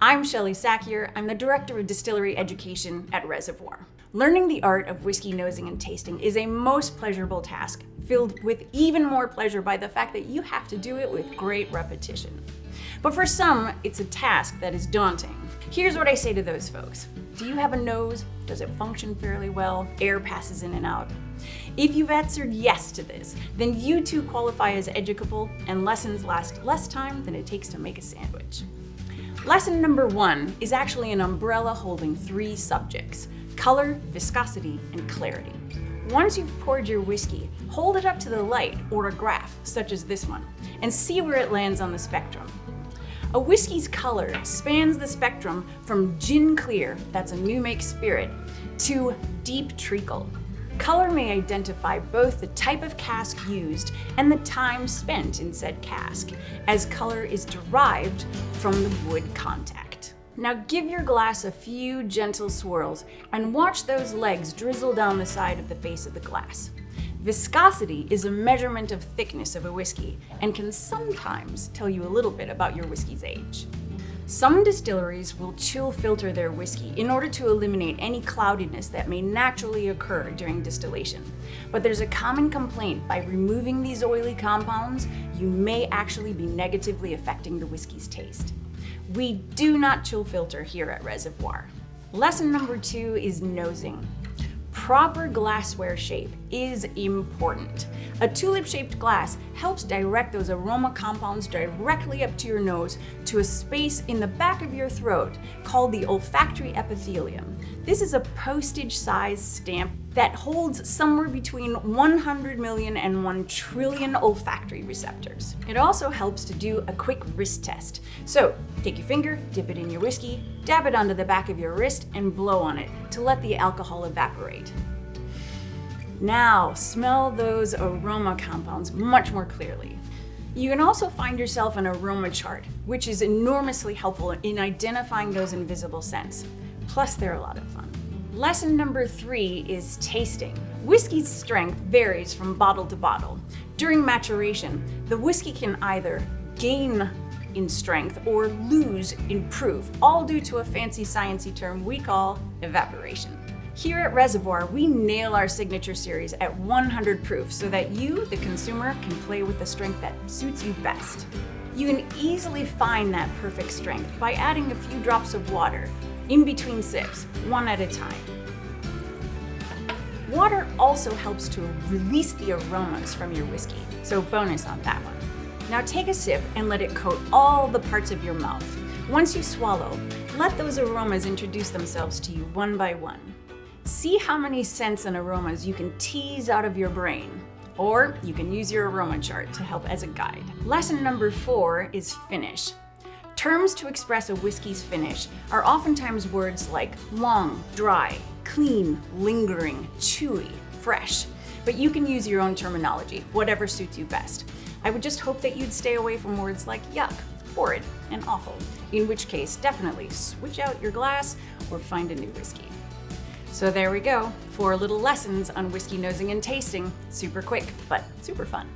I'm Shelley Sackier. I'm the Director of Distillery Education at Reservoir. Learning the art of whiskey nosing and tasting is a most pleasurable task, filled with even more pleasure by the fact that you have to do it with great repetition. But for some, it's a task that is daunting. Here's what I say to those folks. Do you have a nose? Does it function fairly well? Air passes in and out? If you've answered yes to this, then you too qualify as educable, and lessons last less time than it takes to make a sandwich. Lesson number 1 is actually an umbrella holding 3 subjects: color, viscosity, and clarity. Once you've poured your whiskey, hold it up to the light or a graph, such as this one, and see where it lands on the spectrum. A whiskey's color spans the spectrum from gin clear, that's a new make spirit, to deep treacle. Color may identify both the type of cask used and the time spent in said cask, as color is derived from the wood contact. Now give your glass a few gentle swirls and watch those legs drizzle down the side of the face of the glass. Viscosity is a measurement of thickness of a whiskey and can sometimes tell you a little bit about your whiskey's age. Some distilleries will chill filter their whiskey in order to eliminate any cloudiness that may naturally occur during distillation. But there's a common complaint: by removing these oily compounds, you may actually be negatively affecting the whiskey's taste. We do not chill filter here at Reservoir. Lesson number 2 is nosing. Proper glassware shape is important. A tulip-shaped glass helps direct those aroma compounds directly up to your nose to a space in the back of your throat called the olfactory epithelium. This is a postage-sized stamp that holds somewhere between 100 million and 1 trillion olfactory receptors. It also helps to do a quick wrist test. So take your finger, dip it in your whiskey, dab it onto the back of your wrist, and blow on it to let the alcohol evaporate. Now smell those aroma compounds much more clearly. You can also find yourself an aroma chart, which is enormously helpful in identifying those invisible scents. Plus, they're a lot of fun. Lesson number 3 is tasting. Whiskey's strength varies from bottle to bottle. During maturation, the whiskey can either gain in strength or lose in proof, all due to a fancy sciencey term we call evaporation. Here at Reservoir, we nail our signature series at 100 proof so that you, the consumer, can play with the strength that suits you best. You can easily find that perfect strength by adding a few drops of water in between sips, one at a time. Water also helps to release the aromas from your whiskey, so bonus on that one. Now take a sip and let it coat all the parts of your mouth. Once you swallow, let those aromas introduce themselves to you one by one. See how many scents and aromas you can tease out of your brain, or you can use your aroma chart to help as a guide. Lesson number 4 is finish. Terms to express a whiskey's finish are oftentimes words like long, dry, clean, lingering, chewy, fresh. But you can use your own terminology, whatever suits you best. I would just hope that you'd stay away from words like yuck, horrid, and awful, in which case definitely switch out your glass or find a new whiskey. So there we go, 4 little lessons on whiskey nosing and tasting. Super quick, but super fun.